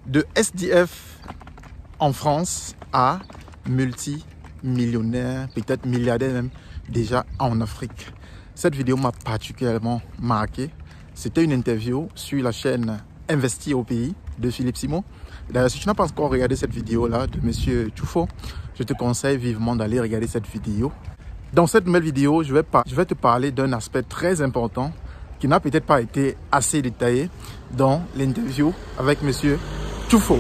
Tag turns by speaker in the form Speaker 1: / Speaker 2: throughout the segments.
Speaker 1: de SDF en France à multimillionnaire, peut-être milliardaire même, déjà en Afrique. Cette vidéo m'a particulièrement marqué. C'était une interview sur la chaîne Investir au pays de Philippe Simon. D'ailleurs, si tu n'as pas encore regardé cette vidéo-là de Monsieur Tufo, je te conseille vivement d'aller regarder cette vidéo. Dans cette nouvelle vidéo, je vais te parler d'un aspect très important qui n'a peut-être pas été assez détaillé dans l'interview avec Monsieur Tufo.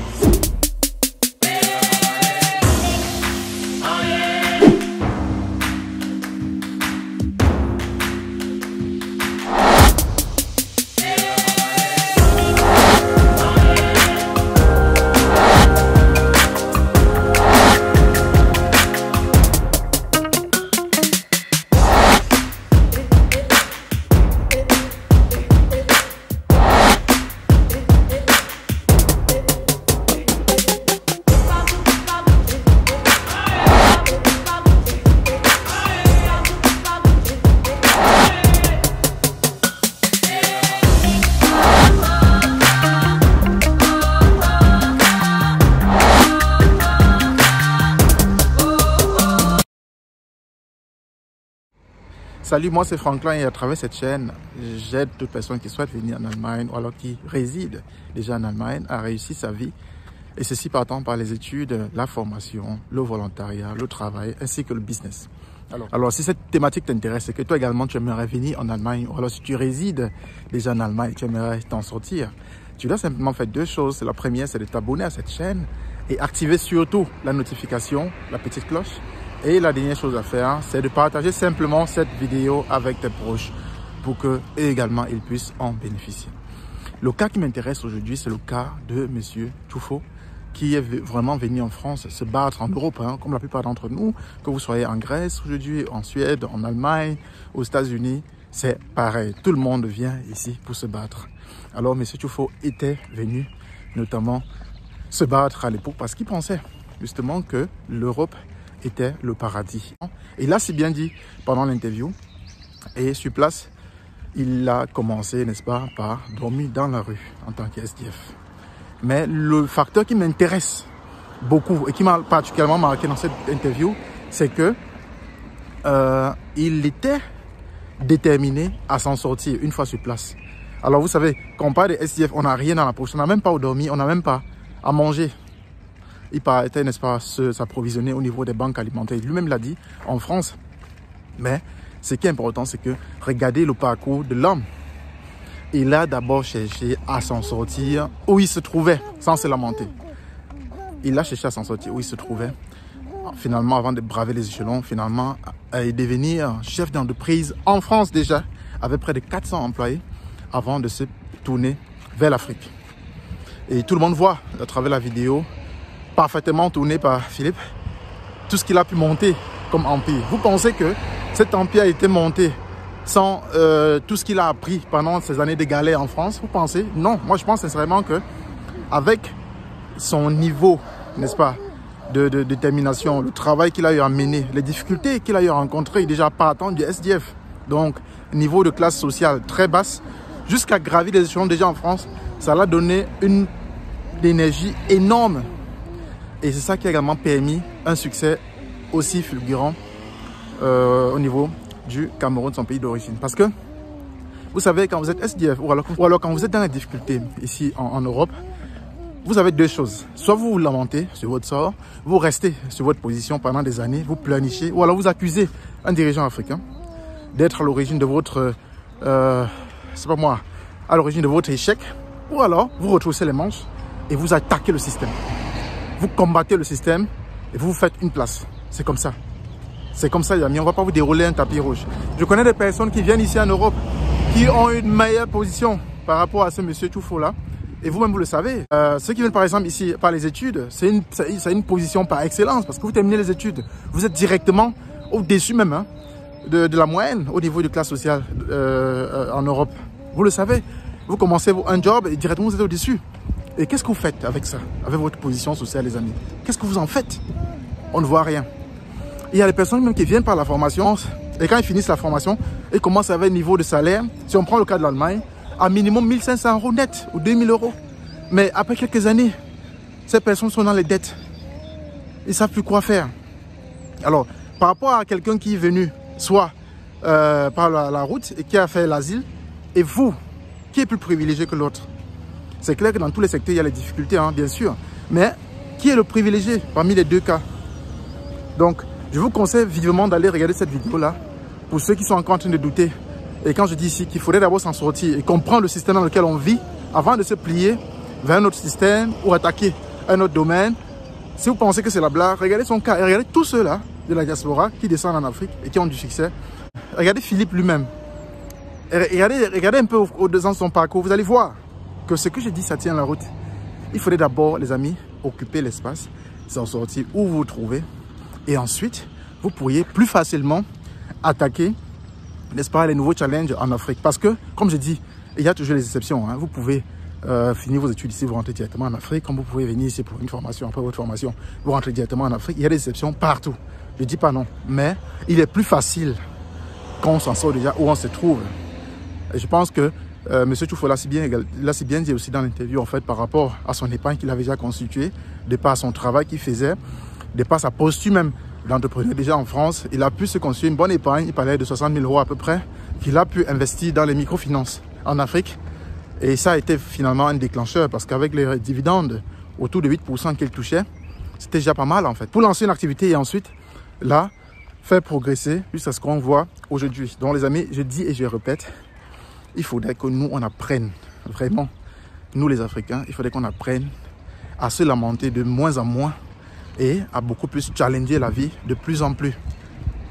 Speaker 1: Salut, moi c'est Franklin et à travers cette chaîne, j'aide toute personne qui souhaite venir en Allemagne ou alors qui réside déjà en Allemagne à réussir sa vie. Et ceci partant par les études, la formation, le volontariat, le travail ainsi que le business. Alors si cette thématique t'intéresse et que toi également tu aimerais venir en Allemagne ou alors si tu résides déjà en Allemagne et tu aimerais t'en sortir, tu dois simplement faire deux choses. La première, c'est de t'abonner à cette chaîne et activer surtout la notification, la petite cloche. Et la dernière chose à faire, c'est de partager simplement cette vidéo avec tes proches pour qu'eux également ils puissent en bénéficier. Le cas qui m'intéresse aujourd'hui, c'est le cas de Monsieur Tufo, qui est vraiment venu en France se battre en Europe, comme la plupart d'entre nous, que vous soyez en Grèce aujourd'hui, en Suède, en Allemagne, aux États-Unis, c'est pareil. Tout le monde vient ici pour se battre. Alors Monsieur Tufo était venu notamment se battre à l'époque parce qu'il pensait justement que l'Europe était le paradis. Et là, c'est bien dit pendant l'interview. Et sur place, il a commencé, n'est-ce pas, par dormir dans la rue en tant que SDF. Mais le facteur qui m'intéresse beaucoup et qui m'a particulièrement marqué dans cette interview, c'est que il était déterminé à s'en sortir une fois sur place. Alors vous savez, quand on parle de SDF, on n'a rien dans la poche, on n'a même pas où dormir, on n'a même pas à manger. Il paraissait, n'est-ce pas, s'approvisionner au niveau des banques alimentaires. Lui-même l'a dit en France. Mais ce qui est important, c'est que regardez le parcours de l'homme. Il a d'abord cherché à s'en sortir où il se trouvait, sans se lamenter. Il a cherché à s'en sortir où il se trouvait. Finalement, avant de braver les échelons, finalement, et devenir chef d'entreprise en France déjà, avec près de 400 employés, avant de se tourner vers l'Afrique. Et tout le monde voit à travers la vidéo, parfaitement tourné par Philippe, tout ce qu'il a pu monter comme empire. Vous pensez que cet empire a été monté sans tout ce qu'il a appris pendant ces années de galère en France? Vous pensez? Non, moi je pense sincèrement que avec son niveau, n'est-ce pas, de détermination, le travail qu'il a eu à mener, les difficultés qu'il a eu à rencontrer déjà partant du SDF, donc niveau de classe sociale très basse, jusqu'à gravir les échelons déjà en France, ça l'a donné une énergie énorme. Et c'est ça qui a également permis un succès aussi fulgurant au niveau du Cameroun, son pays d'origine. Parce que, vous savez, quand vous êtes SDF ou alors quand vous êtes dans la difficulté ici en Europe, vous avez deux choses. Soit vous vous lamentez sur votre sort, vous restez sur votre position pendant des années, vous pleurnichez, ou alors vous accusez un dirigeant africain d'être à l'origine de votre, c'est pas moi, à l'origine de votre échec, ou alors vous retroussez les manches et vous attaquez le système. Vous combattez le système et vous vous faites une place. C'est comme ça. C'est comme ça, les amis. On ne va pas vous dérouler un tapis rouge. Je connais des personnes qui viennent ici en Europe qui ont une meilleure position par rapport à ce monsieur Tufo-là. Et vous-même, vous le savez. Ceux qui viennent par exemple ici par les études, c'est une position par excellence parce que vous terminez les études. Vous êtes directement au-dessus même de la moyenne au niveau de classe sociale en Europe. Vous le savez. Vous commencez un job et directement vous êtes au-dessus. Et qu'est-ce que vous faites avec ça, avec votre position sociale, les amis? Qu'est-ce que vous en faites? On ne voit rien. Il y a des personnes même qui viennent par la formation et quand ils finissent la formation, ils commencent avec un niveau de salaire. Si on prend le cas de l'Allemagne, à minimum 1500 € net ou 2000 €. Mais après quelques années, Ces personnes sont dans les dettes. Ils ne savent plus quoi faire. Alors, par rapport à quelqu'un qui est venu, soit par la route et qui a fait l'asile, et vous, qui est plus privilégié que l'autre? C'est clair que dans tous les secteurs, il y a les difficultés, hein, bien sûr. Mais qui est le privilégié parmi les deux cas? Donc, je vous conseille vivement d'aller regarder cette vidéo-là pour ceux qui sont encore en train de douter. Et quand je dis ici qu'il faudrait d'abord s'en sortir et comprendre le système dans lequel on vit avant de se plier vers un autre système ou attaquer un autre domaine. Si vous pensez que c'est la blague, regardez son cas et regardez tous ceux-là de la diaspora qui descendent en Afrique et qui ont du succès. Regardez Philippe lui-même. Regardez un peu au-dedans de son parcours. Vous allez voir que ce que je dis, ça tient la route. Il faudrait d'abord, les amis, occuper l'espace, s'en sortir où vous vous trouvez. Et ensuite, vous pourriez plus facilement attaquer, n'est-ce pas, les nouveaux challenges en Afrique. Parce que, comme je dis, il y a toujours les exceptions. Hein. Vous pouvez finir vos études ici, vous rentrez directement en Afrique. Comme vous pouvez venir ici pour une formation, après votre formation, vous rentrez directement en Afrique. Il y a des exceptions partout. Je ne dis pas non. Mais il est plus facile quand on s'en sort déjà où on se trouve. Et je pense que M. Tchoufou l'a si bien dit aussi dans l'interview, en fait, par rapport à son épargne qu'il avait déjà constituée, de par son travail qu'il faisait, de par sa posture même d'entrepreneur déjà en France. Il a pu se constituer une bonne épargne, il parlait de 60 000 € à peu près, qu'il a pu investir dans les microfinances en Afrique. Et ça a été finalement un déclencheur parce qu'avec les dividendes autour de 8% qu'il touchait, c'était déjà pas mal en fait. Pour lancer une activité et ensuite, là, faire progresser jusqu'à ce qu'on voit aujourd'hui. Donc les amis, je dis et je répète, il faudrait que nous, on apprenne, vraiment, nous les Africains, il faudrait qu'on apprenne à se lamenter de moins en moins et à beaucoup plus challenger la vie de plus en plus.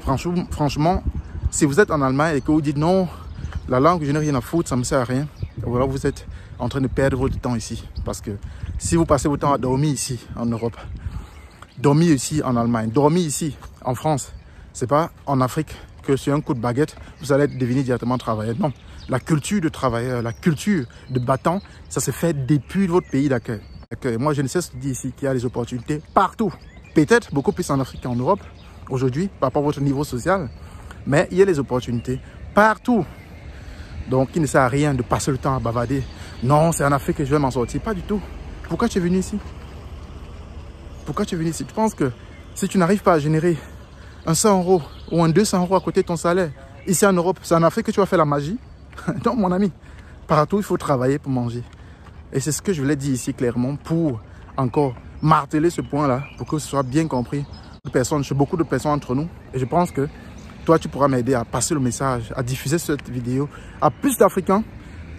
Speaker 1: Franchement, si vous êtes en Allemagne et que vous dites non, la langue, je n'ai rien à foutre, ça ne me sert à rien, voilà, vous êtes en train de perdre votre temps ici. Parce que si vous passez votre temps à dormir ici, en Europe, dormir ici en Allemagne, dormir ici en France, c'est pas en Afrique que sur un coup de baguette, vous allez devenir directement travailleur. Non, la culture de travailleur, la culture de battant, ça se fait depuis votre pays d'accueil. Moi, je ne cesse de dire ici qu'il y a des opportunités partout. Peut-être beaucoup plus en Afrique qu'en Europe, aujourd'hui, par rapport à votre niveau social. Mais il y a des opportunités partout. Donc, il ne sert à rien de passer le temps à bavarder. Non, c'est en Afrique que je vais m'en sortir. Pas du tout. Pourquoi tu es venu ici? Pourquoi tu es venu ici? Tu penses que si tu n'arrives pas à générer un 100 € ou un 200 € à côté de ton salaire, ici en Europe, c'est en Afrique que tu vas faire la magie? Non, mon ami. Partout, il faut travailler pour manger. Et c'est ce que je voulais dire ici clairement pour encore marteler ce point-là, pour que ce soit bien compris chez beaucoup de personnes entre nous. Et je pense que toi, tu pourras m'aider à passer le message, à diffuser cette vidéo à plus d'Africains,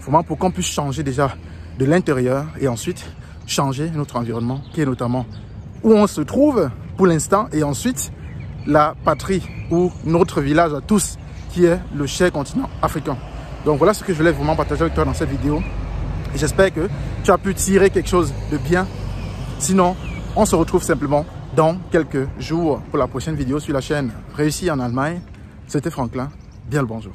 Speaker 1: vraiment pour qu'on puisse changer déjà de l'intérieur et ensuite changer notre environnement, qui est notamment où on se trouve pour l'instant, et ensuite la patrie ou notre village à tous, qui est le cher continent africain. Donc voilà ce que je voulais vraiment partager avec toi dans cette vidéo. Et j'espère que tu as pu tirer quelque chose de bien. Sinon, on se retrouve simplement dans quelques jours pour la prochaine vidéo sur la chaîne Réussir en Allemagne. C'était Franklin. Bien le bonjour.